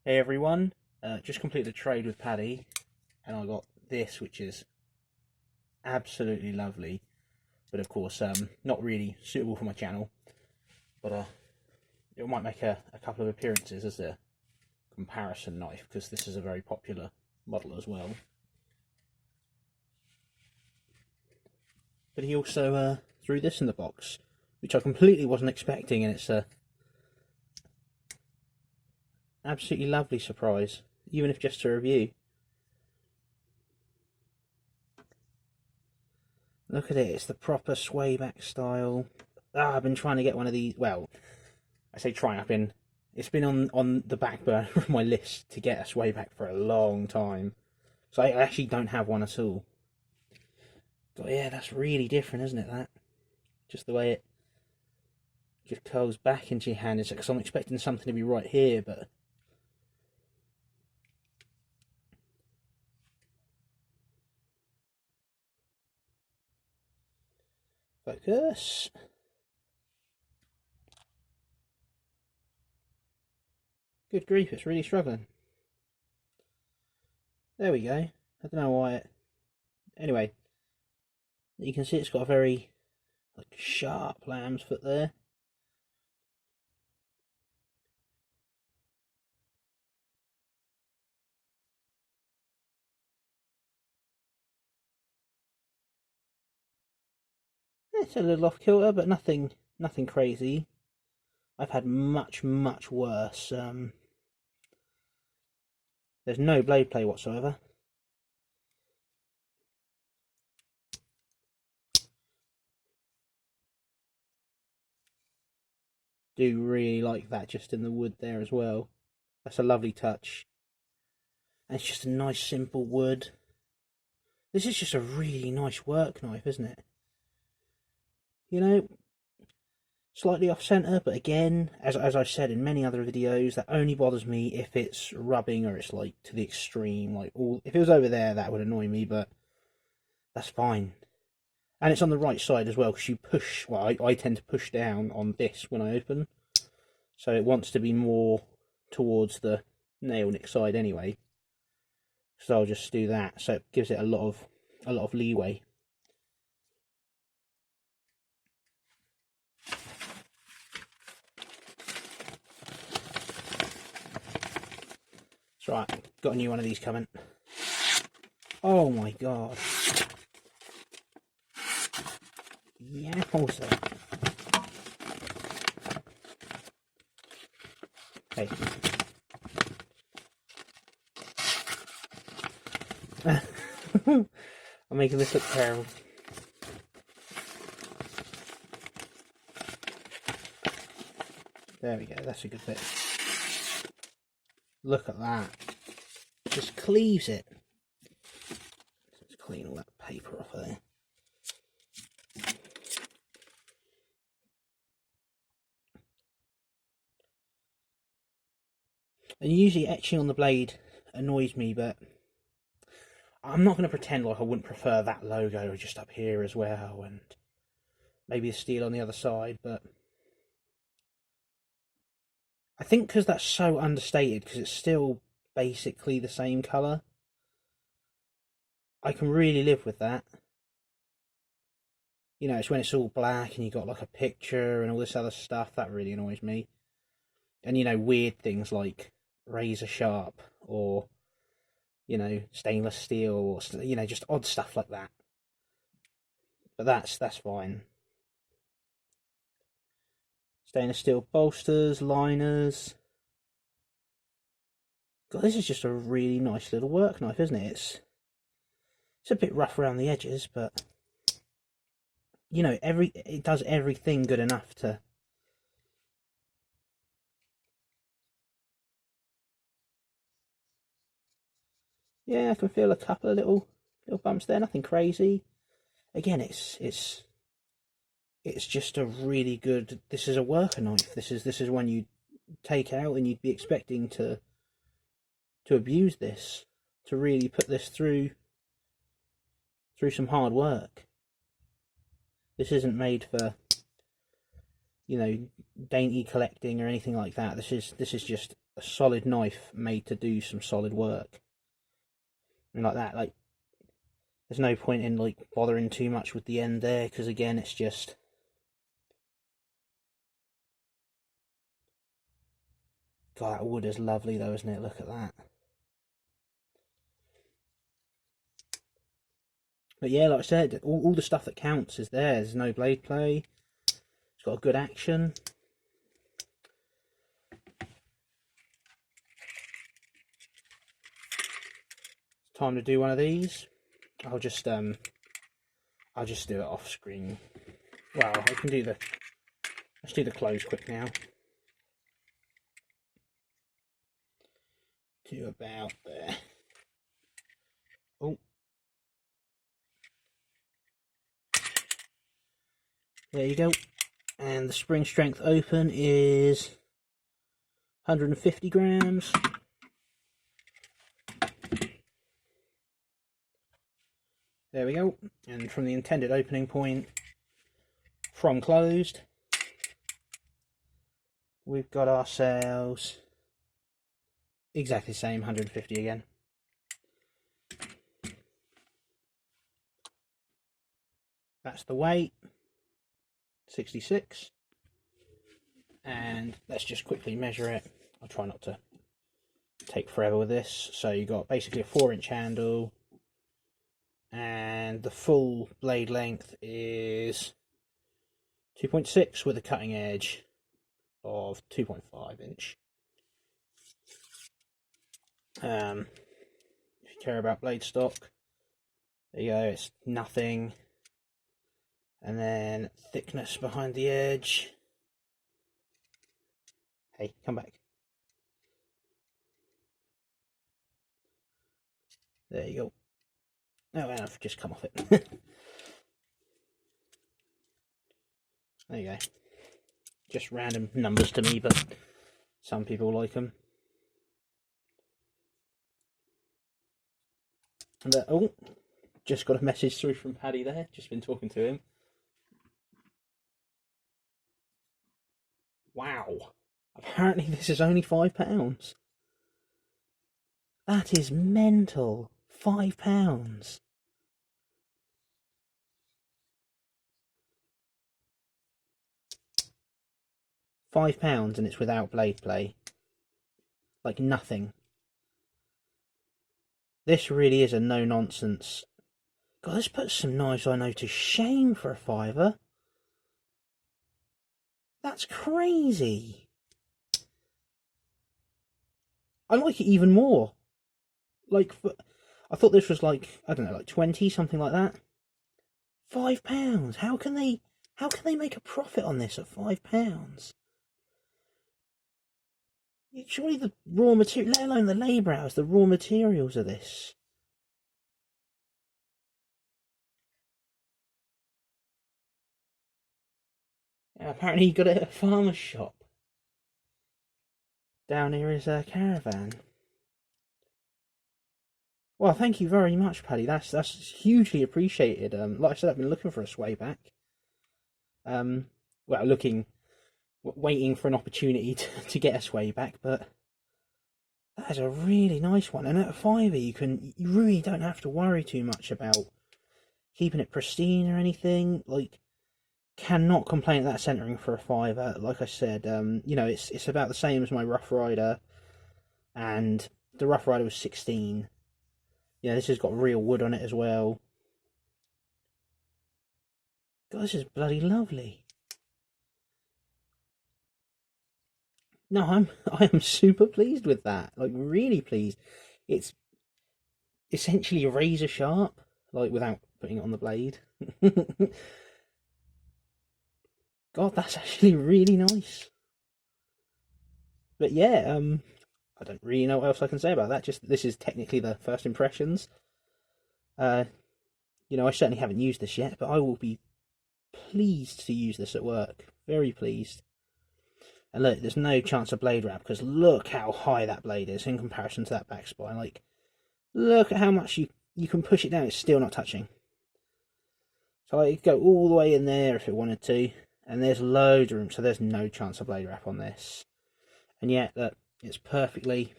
Hey everyone, just completed a trade with Paddy and I got this, which is absolutely lovely, but of course not really suitable for my channel, but it might make a couple of appearances as a comparison knife, because this is a very popular model as well. But he also threw this in the box, which I completely wasn't expecting, and it's a absolutely lovely surprise, even if just a review. Look at it, it's the proper sway back style. I've been trying to get one of these. Well, I say trying, it's been on the back burner of my list to get a sway back for a long time. So I actually don't have one at all. But yeah, that's really different, isn't it, that? Just the way it just curls back into your hand. It's because I'm expecting something to be right here, but focus. Good grief, it's really struggling. There we go. I don't know why it... Anyway, you can see it's got a very sharp lamb's foot there. It's a little off kilter, but nothing crazy. I've had much worse. There's no blade play whatsoever. Do really like that just in the wood there as well. That's a lovely touch. And it's just a nice simple wood. This is just a really nice work knife, isn't it? You know, slightly off centre, but again, as I've said in many other videos, that only bothers me if it's rubbing or it's like to the extreme. If it was over there, that would annoy me, but that's fine. And it's on the right side as well, because you push, well, I tend to push down on this when I open, so it wants to be more towards the nail nick side anyway. So I'll just do that, so it gives it a lot of leeway. That's right, got a new one of these coming. Oh my god. Yeah, also. Hey. I'm making this look terrible. There we go, that's a good bit. Look at that. Just cleaves it. Let's clean all that paper off there. And usually etching on the blade annoys me, but I'm not going to pretend like I wouldn't prefer that logo just up here as well, and maybe the steel on the other side, but I think because that's so understated, because it's still basically the same colour, I can really live with that. You know, it's when it's all black and you got like a picture and all this other stuff that really annoys me. And, you know, weird things like razor sharp or, you know, stainless steel, or, you know, just odd stuff like that. But that's fine. Stainless steel bolsters, liners. God, this is just a really nice little work knife, isn't it? It's a bit rough around the edges, but you know, it does everything good enough to. Yeah, I can feel a couple of little bumps there, nothing crazy. Again, it's just a really good. This is a worker knife. This is one you take out and you'd be expecting to abuse this, to really put this through some hard work. This isn't made for, you know, dainty collecting or anything like that. This is just a solid knife made to do some solid work. And like that, like, there's no point in like bothering too much with the end there, because again, it's just... God, that wood is lovely though, isn't it? Look at that. But yeah, like I said, all the stuff that counts is there. There's no blade play. It's got a good action. Time to do one of these. I'll just do it off screen. Well, I can do the... Let's do the close quick now. To about there. Oh. There you go. And the spring strength open is 150 grams. There we go. And from the intended opening point, from closed, we've got ourselves exactly the same, 150 again. That's the weight, 66. And let's just quickly measure it. I'll try not to take forever with this. So you've got basically a 4-inch handle, and the full blade length is 2.6 with a cutting edge of 2.5 inch. If you care about blade stock, there you go, it's nothing. And then thickness behind the edge. Hey, come back. There you go. Oh, and I've just come off it. There you go. Just random numbers to me, but some people like them. And oh, just got a message through from Paddy there. Just been talking to him. Wow. Apparently this is only £5. That is mental. £5. £5 and it's without blade play. Like nothing. This really is a no-nonsense. God, this puts some knives I know to shame for a £5. That's crazy. I like it even more. Like, I thought this was like, I don't know, like 20, something like that. £5. How can they make a profit on this at £5? Surely the raw material, let alone the labour hours, the raw materials of this. Yeah, apparently he got it at a farmer's shop. Down here is a caravan. Well, thank you very much, Paddy. That's hugely appreciated. Like I said, I've been looking for a sway back. Well, waiting for an opportunity to get a sway back, but that is a really nice one. And at a £5, you really don't have to worry too much about keeping it pristine or anything. Like, cannot complain at that centering for a £5. Like I said, you know, it's about the same as my Rough Rider, and the Rough Rider was 16. Yeah, this has got real wood on it as well. God, this is bloody lovely. No, I am super pleased with that. Like, really pleased. It's essentially razor sharp, like, without putting it on the blade. God, that's actually really nice. But yeah, I don't really know what else I can say about that. Just, this is technically the first impressions. You know, I certainly haven't used this yet, but I will be pleased to use this at work. Very pleased. And look, there's no chance of blade wrap, because look how high that blade is in comparison to that back spine. Like, look at how much you can push it down, it's still not touching. So I could go all the way in there if it wanted to, and there's loads of room, so there's no chance of blade wrap on this. And yet, look, It's perfectly,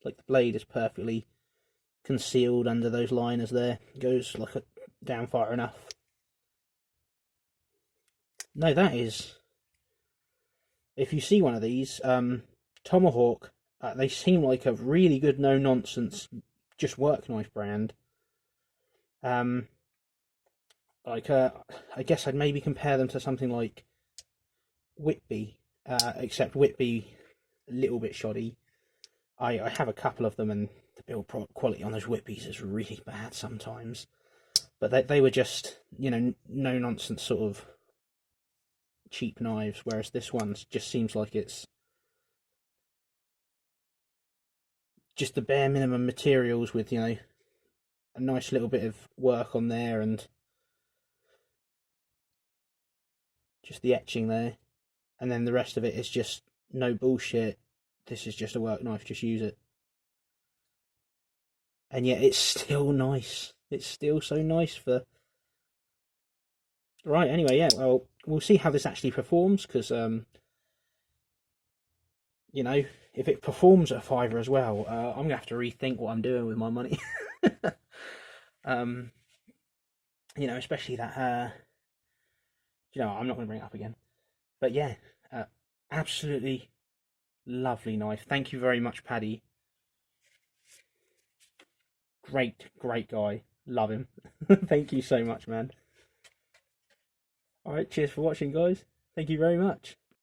like the blade is perfectly concealed under those liners there. It goes like down far enough. No, that is, if you see one of these, Tomahawk, they seem like a really good no-nonsense, just work knife brand. Like, I guess I'd maybe compare them to something like Whitby, except Whitby a little bit shoddy. I have a couple of them, and the build quality on those Whitbys is really bad sometimes. But they were just, you know, no nonsense sort of cheap knives, whereas this one just seems like it's just the bare minimum materials with, you know, a nice little bit of work on there and just the etching there, and then the rest of it is just no bullshit. This is just a work knife, just use it. And yet it's still nice. It's still so nice for... Right, anyway, yeah, well, we'll see how this actually performs, because, you know, if it performs at a fiver as well, I'm going to have to rethink what I'm doing with my money. You know, especially that, you know, I'm not going to bring it up again. But yeah, absolutely lovely knife. Thank you very much, Paddy. Great guy. Love him. Thank you so much, man. Alright, cheers for watching, guys. Thank you very much.